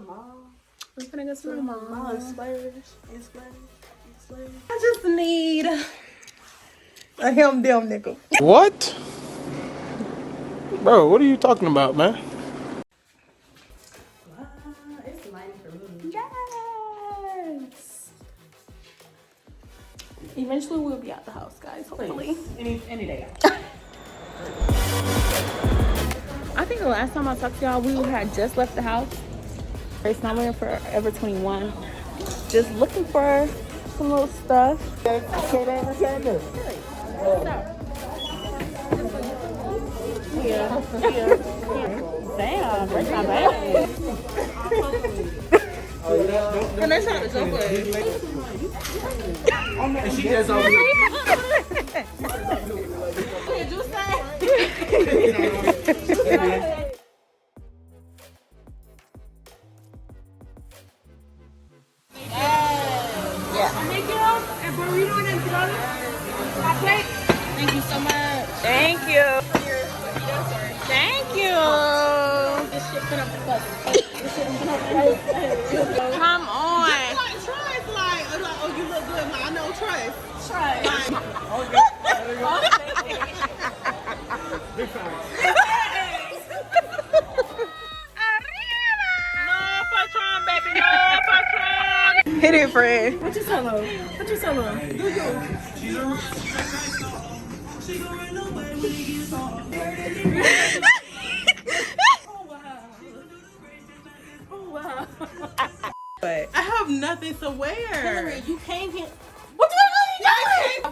mall. We're gonna go to the mall. And splurge. I just need a him damn nigga. What? Bro, what are you talking about, man? It's light for me. Yes. Eventually we'll be out the house, guys. Hopefully. Any day. I think the last time I talked to y'all, we had just left the house. First time we're in Forever 21. Just looking for some little stuff. Yeah. Damn, that's not bad. And that's not a joke. And she just over here. What did you say? Thank you so much. Thank you. Thank you. This shit put up the bus. Come on. Trust, like, oh, you look good. I know, trust. Try. Hit it, Fred. What you tell her? What you tell her? Do you? I have nothing to wear. Hillary, you came here. What the hell are you doing?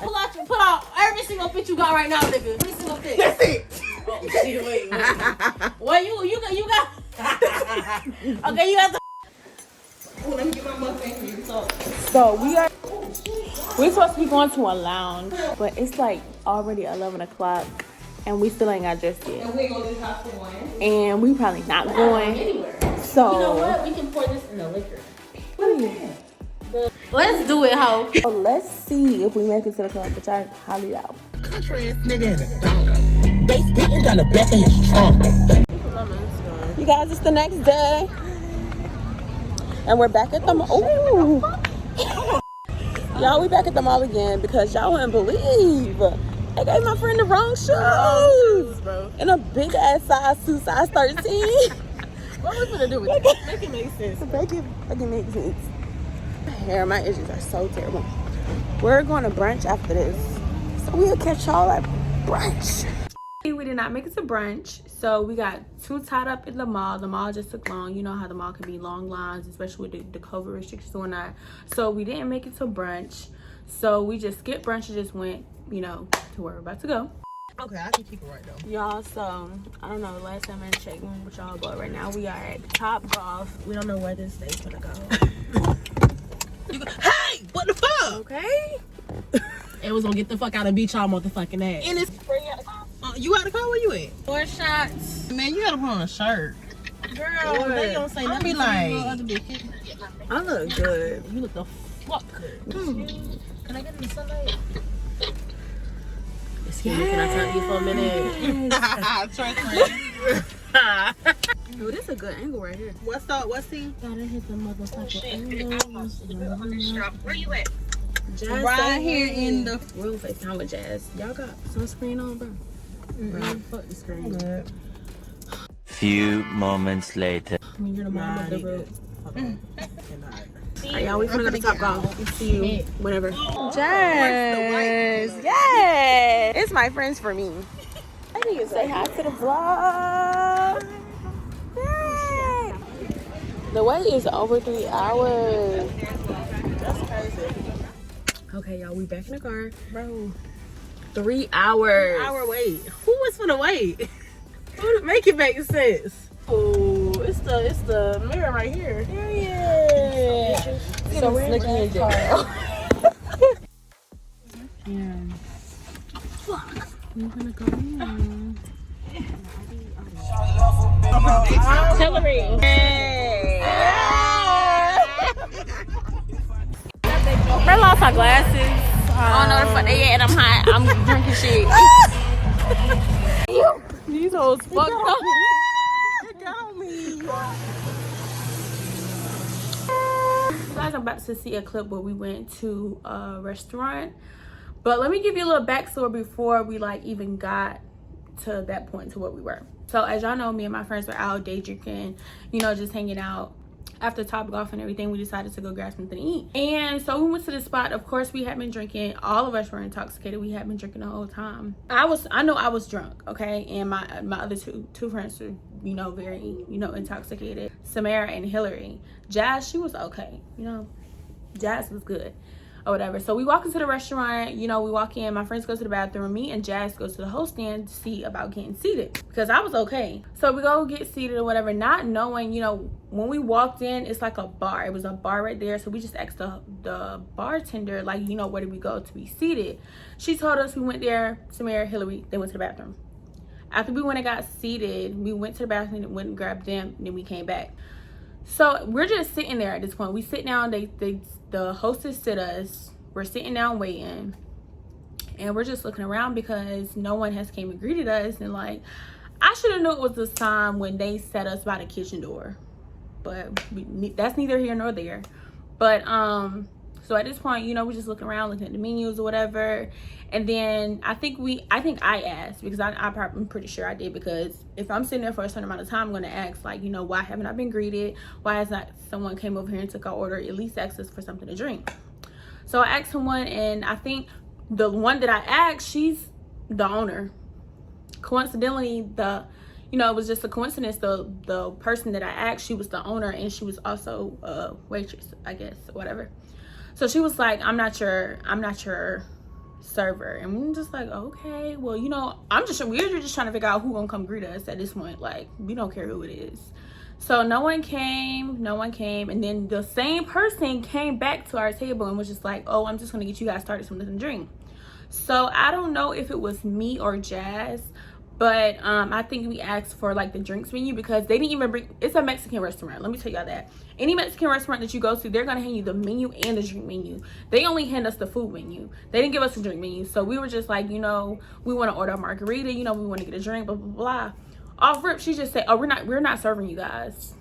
Pull out every single fit you got right now, nigga. Every single fit. That's it. Oh, shit, wait. Well, you got. Okay, you have to. Let me get my muffin. So we're supposed to be going to a lounge, but it's like already 11 o'clock and we still ain't got dressed yet. And we ain't gonna do this house for one. And we probably not going. Anywhere. So You know what? We can pour this in the liquor. Let's do it, ho. So let's see if we make it to the club, which I highly doubt. Country ass nigga in the dog. They spitting down the back of his trunk. You guys, it's the next day. And we're back at the mall. Ooh. Y'all, we back at the mall again because y'all wouldn't believe. I gave my friend the wrong shoes. In a big ass size 2, size 13. What are we gonna do with it? Make it make sense. Make it make sense. My hair, my edges are so terrible. We're going to brunch after this. So we'll catch y'all at brunch. We did not make it to brunch. So we got too tied up in the mall. The mall just took long. You know how the mall can be long lines, especially with the COVID restrictions or not. So we didn't make it to brunch. So we just skipped brunch and just went, you know, to where we're about to go. Okay, I can keep it right though. Y'all, so I don't know, last time I checked with y'all, but right now we are at Top Golf. We don't know where this day's gonna go. Hey, what the fuck? Okay. It was gonna get the fuck out of beach all motherfucking ass. And it's you out the car? Where you at? 4 shots. Man, you gotta put on a shirt. Girl, They don't say nothing. I be like, I look good. you look the fuck good. Can I get in the sunlight? Excuse me, can I talk to you for a minute? trust me. Oh, this is a good angle right here. What's the? Gotta hit the motherfucking Where you at? Jazz Right here in the. real FaceTime with Jazz. Y'all got sunscreen on, bro? Bro, fuck the screen. Few moments later. I mean, you're the mom of the group. Alright, y'all, we finna go to Top Golf. We'll see you whenever. Jazz! Yes! It's my friends for me. I need to say hi to the vlog. Yay! The wait is over 3 hours. That's crazy. Okay, y'all, we back in the car. Bro. 3 hours. Hour wait. Who was finna wait? Make it make sense. Oh, it's the mirror right here. Yeah. So we're in the car. Yeah. Fuck. We're gonna go in. Hillary. Hey. I lost my glasses. I don't know the fuck they at, and I'm hot. I'm drinking shit. These hoes fucked up. It got me. guys are about to see a clip where we went to a restaurant. But let me give you a little backstory before we like even got to that point to where we were. So as y'all know, me and my friends were out day drinking, you know, just hanging out. After Top Golf and everything, we decided to go grab something to eat. And so we went to the spot. Of course, we had been drinking. All of us were intoxicated. We had been drinking the whole time. I know I was drunk, okay? And my other two friends were, you know, very, you know, intoxicated. Samara and Hillary. Jazz, she was okay. You know, Jazz was good or whatever. So we walk into the restaurant, you know, we walk in, my friends go to the bathroom, me and Jazz goes to the host stand to see about getting seated because I was okay. So we go get seated or whatever, not knowing, you know, when we walked in, it's like a bar. It was a bar right there. So we just asked the bartender, like, you know, where did we go to be seated? She told us we went there, Samara, Hillary, they went to the bathroom. After we went and got seated, we went to the bathroom and went and grabbed them, and then we came back. So we're just sitting there at this point. We sit down, the hostess sit us, we're sitting down waiting, and we're just looking around because no one has came and greeted us. And like, I should have known it was this time when they set us by the kitchen door, but that's neither here nor there. But so at this point, you know, we're just looking around, looking at the menus or whatever. And then I think I asked, because I'm pretty sure I did, because if I'm sitting there for a certain amount of time, I'm going to ask, like, you know, why haven't I been greeted? Why has not someone came over here and took our order, at least asked us for something to drink? So I asked someone, and I think the one that I asked, she's the owner. Coincidentally, you know, it was just a coincidence. The person that I asked, she was the owner, and she was also a waitress, I guess, or whatever. So she was like, I'm not your server. And we're just like, okay, well, you know, we're just trying to figure out who gonna come greet us at this point. Like, we don't care who it is. So no one came, and then the same person came back to our table and was just like, oh, I'm just gonna get you guys started something to drink. So I don't know if it was me or Jazz, but I think we asked for like the drinks menu, because they didn't even bring, it's a Mexican restaurant, let me tell y'all that. Any Mexican restaurant that you go to, they're gonna hand you the menu and the drink menu. They only hand us the food menu. They didn't give us the drink menu. So we were just like, you know, we want to order a margarita, you know, we want to get a drink, blah blah blah. Off rip, she just said, oh, we're not serving you guys.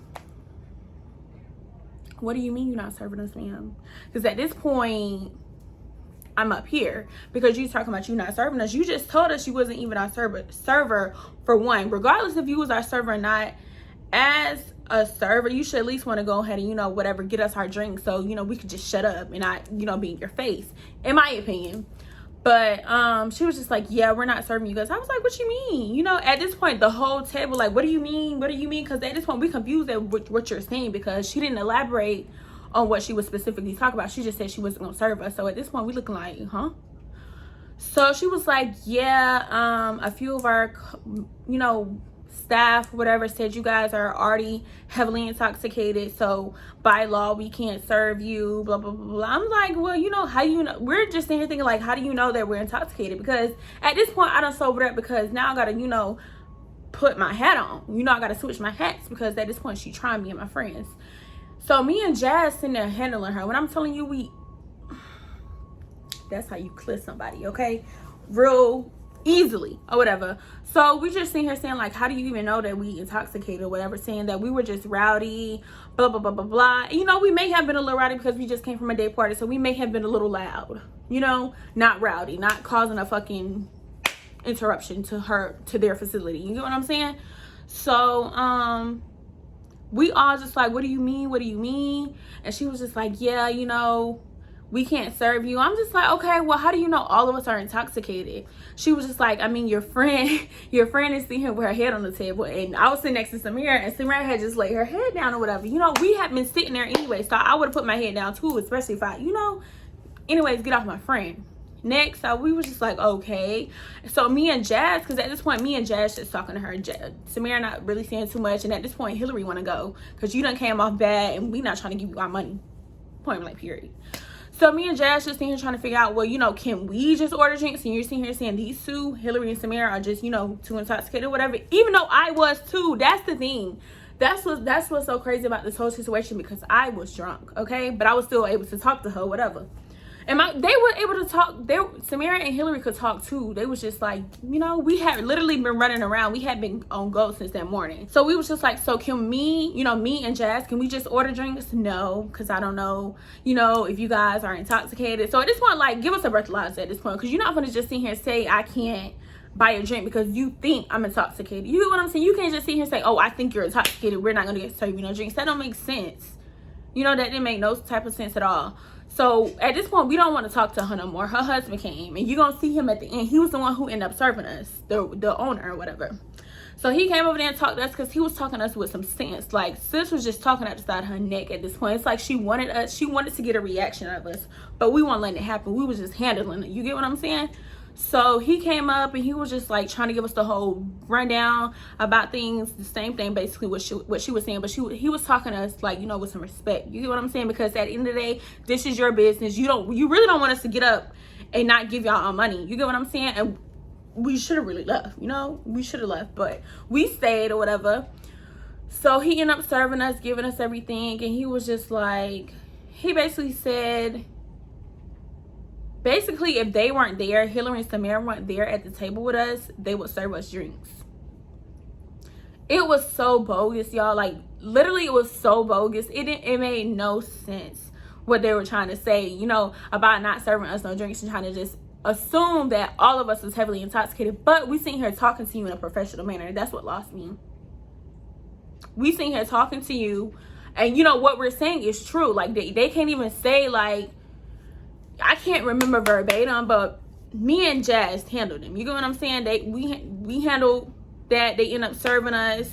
What do you mean you're not serving us, ma'am? Because at this point, I'm up here because you talking about you not serving us. You just told us you wasn't even our server for one. Regardless if you was our server or not, as a server, you should at least want to go ahead and, you know, whatever, get us our drink, so, you know, we could just shut up and not, you know, be in your face, in my opinion. But she was just like, yeah, we're not serving you guys. I was like, what you mean? You know, at this point, the whole table, like, what do you mean? What do you mean? Because at this point, we confused at what you're saying, because she didn't elaborate on what she was specifically talking about. She just said she wasn't gonna serve us. So at this point, we looking like, huh? So she was like, yeah, a few of our, you know, staff, whatever, said you guys are already heavily intoxicated, so by law we can't serve you, blah blah blah blah. I'm like, well, you know, how you know? We're just sitting here thinking, like, how do you know that we're intoxicated? Because at this point, I done sobered up, because now I gotta, you know, put my hat on. You know, I gotta switch my hats, because at this point she trying me and my friends. So me and Jazz sitting there handling her. When I'm telling you, that's how you clear somebody, okay? Real easily or whatever. So we just sitting here saying, like, how do you even know that we intoxicated or whatever, saying that we were just rowdy, blah blah blah blah blah. And, you know, we may have been a little rowdy because we just came from a day party, so we may have been a little loud, you know, not rowdy, not causing a fucking interruption to their facility, you get what I'm saying? So we all just like, what do you mean? And she was just like, yeah, you know, we can't serve you. I'm just like, okay, well, how do you know all of us are intoxicated? She was just like, I mean, your friend is sitting here with her head on the table, and I was sitting next to Samira, and Samira had just laid her head down or whatever. You know, we had been sitting there anyway, so I would have put my head down too, especially if I, you know, anyways, get off my friend. Next, so we was just like, okay. So me and Jazz, because at this point, me and Jazz just talking to her. Samira not really saying too much, and at this point, Hillary want to go, because you done came off bad, and we not trying to give you our money. Point blank, period. So me and Jazz just sitting here trying to figure out, well, you know, can we just order drinks? And you're sitting here saying these two, Hillary and Samira, are just, you know, too intoxicated or whatever. Even though I was too. That's the thing. That's what's so crazy about this whole situation, because I was drunk, okay? But I was still able to talk to her, whatever. And they were able to talk. Samara and Hillary could talk too. They was just like, you know, we had literally been running around. We had been on go since that morning. So we was just like, so can me and Jazz, can we just order drinks? No, because I don't know, you know, if you guys are intoxicated. So at this point, like, give us a breathalyzer at this point, because you're not gonna just sit here and say I can't buy a drink because you think I'm intoxicated. You get what I'm saying? You can't just sit here and say, oh, I think you're intoxicated, we're not gonna get serve you no drinks. That don't make sense. You know, that didn't make no type of sense at all. So at this point, we don't want to talk to her no more. Her husband came, and you're gonna see him at the end. He was the one who ended up serving us, the owner or whatever. So he came over there and talked to us because he was talking to us with some sense. Like, sis was just talking out the side of her neck at this point. It's like she wanted to get a reaction out of us, but we weren't letting it happen. We was just handling it. You get what I'm saying? So he came up and he was just like trying to give us the whole rundown about things, the same thing basically what she was saying, but he was talking to us like, you know, with some respect. You get what I'm saying? Because at the end of the day, this is your business. You really don't want us to get up and not give y'all our money. You get what I'm saying? And we should have really left, you know? We should have left, but we stayed or whatever. So he ended up serving us, giving us everything, and he was just like, he basically said, basically, if they weren't there, Hillary and Samara weren't there at the table with us, they would serve us drinks. It was so bogus, y'all. Like, literally, it was so bogus. It made no sense what they were trying to say, you know, about not serving us no drinks and trying to just assume that all of us was heavily intoxicated. But we seen her talking to you in a professional manner. That's what lost me. We seen her talking to you, and you know what we're saying is true. Like, they can't even say, like, I can't remember verbatim, but me and Jazz handled them. You get what I'm saying? We handled that. They end up serving us.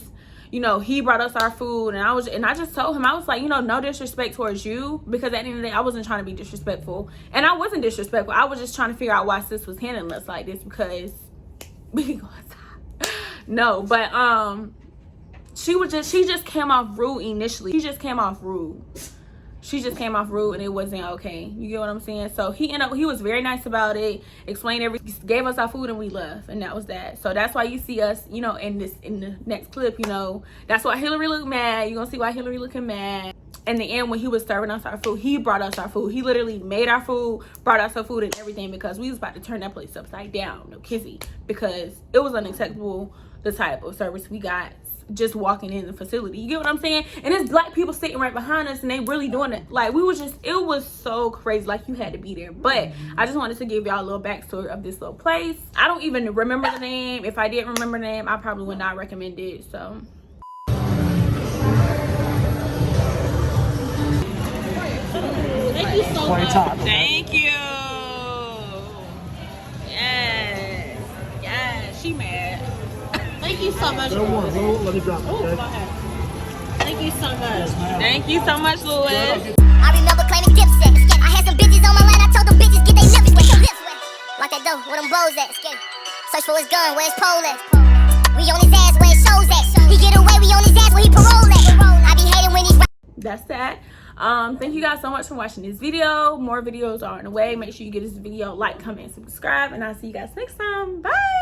You know, he brought us our food, and I just told him, I was like, you know, no disrespect towards you, because at the end of the day, I wasn't trying to be disrespectful, and I wasn't disrespectful. I was just trying to figure out why sis was handling us like this, because we can go outside. No, but she just came off rude initially. She just came off rude, and it wasn't okay. You get what I'm saying? So he was very nice about it, explained everything, gave us our food, and we left, and that was that. So that's why you see us, you know, in the next clip, you know, that's why Hillary looked mad. You're gonna see why Hillary looking mad. In the end, when he was serving us our food, he brought us our food. He literally made our food, brought us our food and everything, because we was about to turn that place upside down, no kizzy, because it was unacceptable, the type of service we got just walking in the facility. You get what I'm saying? And there's black people sitting right behind us, and they really doing it. Like, it was so crazy. Like, you had to be there. But I just wanted to give y'all a little backstory of this little place. I don't even remember the name. If I didn't remember the name, I probably would not recommend it. So Thank you so much. Thank you. Yes, she mad. Thank you so much. Let me drop it, okay? Thank you so much. Thank you so much, Louis. I remember claiming Dipset. I had some bitches on my line. I told them bitches get they lips wet. Lock that door, where them bros at? Search for his gun, where his pole at? We on his ass, where his shows at? He get away, we on his ass, where he parole at? I be hating when he. that's that. Thank you guys so much for watching this video. More videos are on the way. Make sure you give this video a like, comment, and subscribe, and I'll see you guys next time. Bye.